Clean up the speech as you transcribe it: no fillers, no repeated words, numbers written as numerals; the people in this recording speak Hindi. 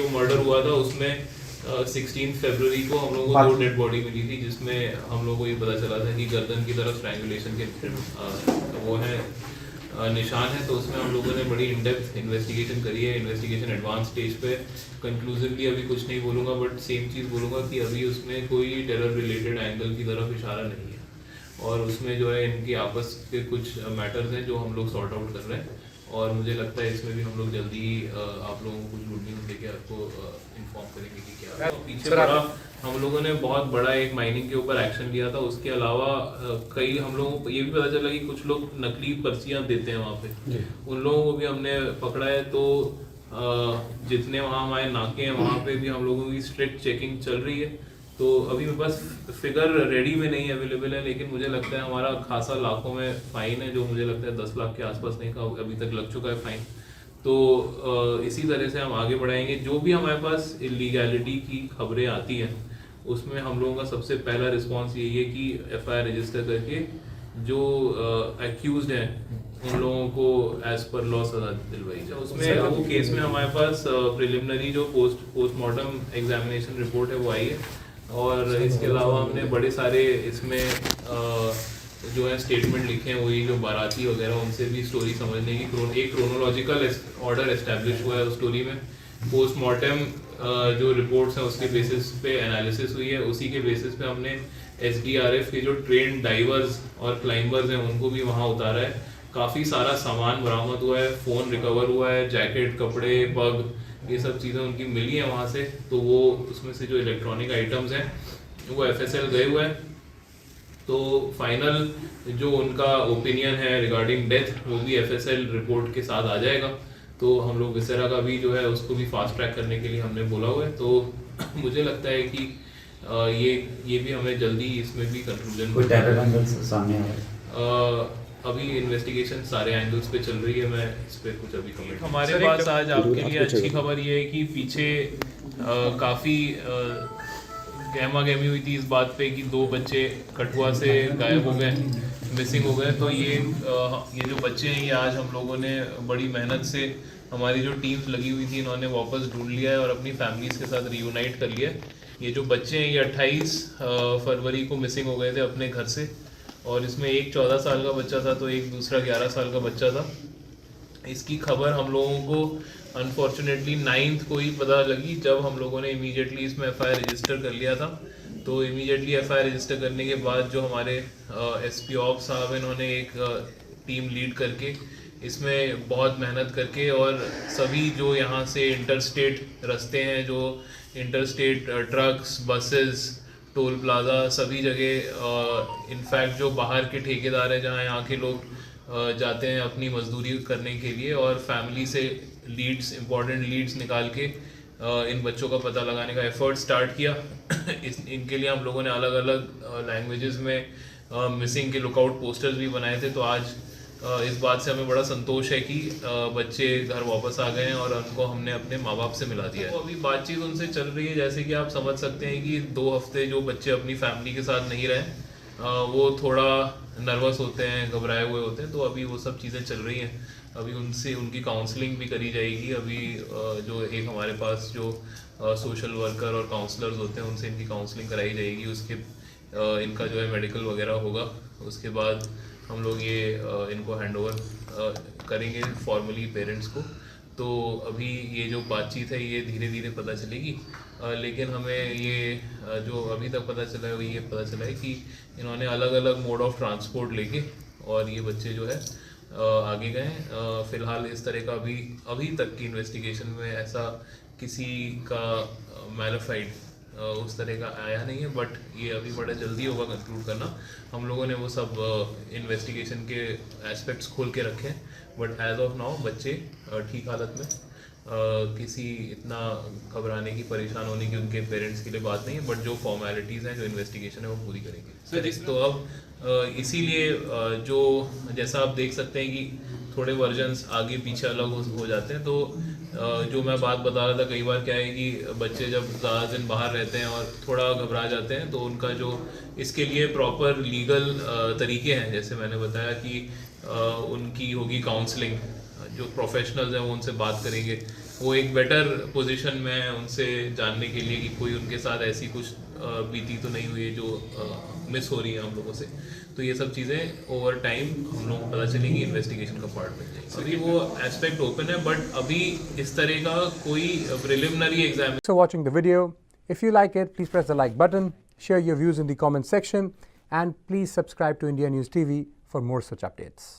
जो मर्डर हुआ था उसमें 16 फरवरी को हम लोगों को 2 डेड बॉडी मिली थी, जिसमें हम लोगों को ये पता चला था कि गर्दन की तरफ स्ट्रैंगुलेशन के वो है निशान है। तो उसमें हम लोगों ने बड़ी इन डेप्थ इन्वेस्टिगेशन करी है। इन्वेस्टिगेशन एडवांस स्टेज पे, कंक्लूसिवली अभी कुछ नहीं बोलूँगा, बट सेम चीज़ बोलूँगा कि अभी उसमें कोई टेरर रिलेटेड एंगल की तरफ इशारा नहीं है, और उसमें जो है इनकी आपस के कुछ मैटर्स हैं जो हम लोग सॉर्ट आउट कर रहे हैं, और मुझे लगता है इसमें भी हम लोग जल्दी आप लोगों को कुछ गुड न्यूज़ देके आपको इन्फॉर्म करेंगे कि क्या है। पीछे बड़ा हम लोगों ने बहुत बड़ा एक माइनिंग के ऊपर एक्शन लिया था। उसके अलावा कई हम लोगों को ये भी पता चला कि कुछ लोग नकली पर्चियाँ देते हैं वहाँ पे, उन लोगों को भी हमने पकड़ा है। तो जितने वहाँ हमारे नाके हैं वहाँ पे भी हम लोगों की स्ट्रिक्ट चेकिंग चल रही है। तो अभी मेरे पास फिगर रेडी में नहीं अवेलेबल है, लेकिन मुझे लगता है हमारा खासा लाखों में फाइन है, जो मुझे लगता है 10 लाख के आसपास नहीं का अभी तक लग चुका है फाइन। तो इसी तरह से हम आगे बढ़ाएंगे। जो भी हमारे पास इलीगैलिटी की खबरें आती हैं उसमें हम लोगों का सबसे पहला रिस्पांस यही है कि एफआईआर रजिस्टर करके जो एक्यूज्ड हैं उन लोगों को एज पर लॉ सजा दिलवाई जाए। उसमें वो केस में हमारे पास प्रिलिमिनरी जो पोस्टमार्टम एग्जामिनेशन रिपोर्ट है वो आई है, और इसके अलावा हमने बड़े सारे इसमें जो है स्टेटमेंट लिखे हैं, वही जो बाराती वगैरह उनसे भी स्टोरी समझने की एक क्रोनोलॉजिकल ऑर्डर एस्टेब्लिश हुआ है उस स्टोरी में। पोस्टमार्टम जो रिपोर्ट्स हैं उसके बेसिस पे एनालिसिस हुई है, उसी के बेसिस पे हमने एसडीआरएफ के जो ट्रेन डाइवर्स और क्लाइंबर्स हैं उनको भी वहाँ उतारा है। काफ़ी सारा सामान बरामद हुआ है, फ़ोन रिकवर हुआ है, जैकेट, कपड़े, पग, ये सब चीज़ें उनकी मिली हैं वहाँ से। तो वो उसमें से जो इलेक्ट्रॉनिक आइटम्स हैं वो एफएसएल गए हुए हैं। तो फाइनल जो उनका ओपिनियन है रिगार्डिंग डेथ वो भी एफएसएल रिपोर्ट के साथ आ जाएगा। तो हम लोग विसेरा का भी जो है उसको भी फास्ट ट्रैक करने के लिए हमने बोला हुआ है। तो मुझे लगता है कि ये भी हमें जल्दी इसमें भी कंक्लूजन सामने आया। अभी इन्वेस्टिगेशन सारे एंगल्स पे चल रही है, मैं इस पे कुछ अभी कमेंट। हमारे पास आज आपके लिए अच्छी खबर ये है कि पीछे काफ़ी गहमा गहमी हुई थी इस बात पे कि 2 बच्चे कठुआ से गायब हो गए, मिसिंग हो गए। तो ये जो बच्चे हैं ये आज हम लोगों ने बड़ी मेहनत से, हमारी जो टीम्स लगी हुई थी, इन्होंने वापस ढूंढ लिया है और अपनी फैमिलीज़ के साथ रियूनाइट कर लिया है। ये जो बच्चे हैं ये 28 फरवरी को मिसिंग हो गए थे अपने घर से, और इसमें एक 14 साल का बच्चा था तो एक दूसरा 11 साल का बच्चा था। इसकी खबर हम लोगों को अनफॉर्चुनेटली 9th को ही पता लगी, जब हम लोगों ने इमीडिएटली इसमें एफआईआर रजिस्टर कर लिया था। तो इमीडिएटली एफआईआर रजिस्टर करने के बाद जो हमारे एसपी ऑफ साहब इन्होंने एक टीम लीड करके इसमें बहुत मेहनत करके, और सभी जो यहाँ से इंटरस्टेट रास्ते हैं, जो interstate trucks, buses, toll plaza, सभी जगह, इनफैक्ट जो बाहर के ठेकेदार हैं जहाँ यहाँ के लोग जाते हैं अपनी मजदूरी करने के लिए, और फैमिली से लीड्स, इंपॉर्टेंट लीड्स निकाल के इन बच्चों का पता लगाने का एफर्ट स्टार्ट किया। इनके लिए हम लोगों ने अलग अलग लैंग्वेजेस में मिसिंग के लुकआउट पोस्टर्स भी बनाए थे। तो आज इस बात से हमें बड़ा संतोष है कि बच्चे घर वापस आ गए हैं और उनको हमने अपने माँ बाप से मिला दिया है। तो अभी बातचीत उनसे चल रही है। जैसे कि आप समझ सकते हैं कि 2 हफ्ते जो बच्चे अपनी फैमिली के साथ नहीं रहे, वो थोड़ा नर्वस होते हैं, घबराए हुए होते हैं। तो अभी वो सब चीज़ें चल रही हैं। अभी उनसे उनकी काउंसलिंग भी करी जाएगी। अभी जो एक हमारे पास जो सोशल वर्कर और काउंसलर्स होते हैं उनसे इनकी काउंसलिंग कराई जाएगी। उसके इनका जो है मेडिकल वगैरह होगा। उसके बाद हम लोग ये इनको हैंडओवर करेंगे फॉर्मली पेरेंट्स को। तो अभी ये जो बातचीत है ये धीरे धीरे पता चलेगी, लेकिन हमें ये जो अभी तक पता चला है वो ये पता चला है कि इन्होंने अलग अलग मोड ऑफ ट्रांसपोर्ट लेके और ये बच्चे जो है आगे गए। फ़िलहाल इस तरह का अभी तक की इन्वेस्टिगेशन में ऐसा किसी का मैलिफाइड उस तरह का आया नहीं है, बट ये अभी बड़ा जल्दी होगा कंक्लूड करना। हम लोगों ने वो सब इन्वेस्टिगेशन के एस्पेक्ट्स खोल के रखे हैं, बट एज ऑफ नाउ बच्चे ठीक हालत में, किसी इतना घबराने की, परेशान होने की उनके पेरेंट्स के लिए बात नहीं है। बट जो फॉर्मेलिटीज़ हैं, जो इन्वेस्टिगेशन है वो पूरी करेंगे सर। तो अब इसीलिए जो जैसा आप देख सकते हैं कि थोड़े वर्जन्स आगे पीछे अलग हो जाते हैं। तो जो मैं बात बता रहा था, कई बार क्या है कि बच्चे जब ज़्यादा दिन बाहर रहते हैं और थोड़ा घबरा जाते हैं, तो उनका जो इसके लिए प्रॉपर लीगल तरीके हैं, जैसे मैंने बताया कि उनकी होगी काउंसलिंग, जो प्रोफेशनल्स हैं वो उनसे बात करेंगे, वो एक बेटर पोजीशन में उनसे जानने के लिए कि कोई उनके साथ ऐसी कुछ बीती तो नहीं हुई है जो मिस हो रही है हम लोगों से। तो ये सब चीज़ें ओवर टाइम हम लोगों को पता चलेंगी, इन्वेस्टिगेशन का पार्ट बन जाएगी। अभी वो एस्पेक्ट ओपन है, बट अभी इस तरह का कोई preliminary exam. So watching the video. If you like it, please press the like button, share your views in the comment section, and please subscribe to India News TV for more such updates.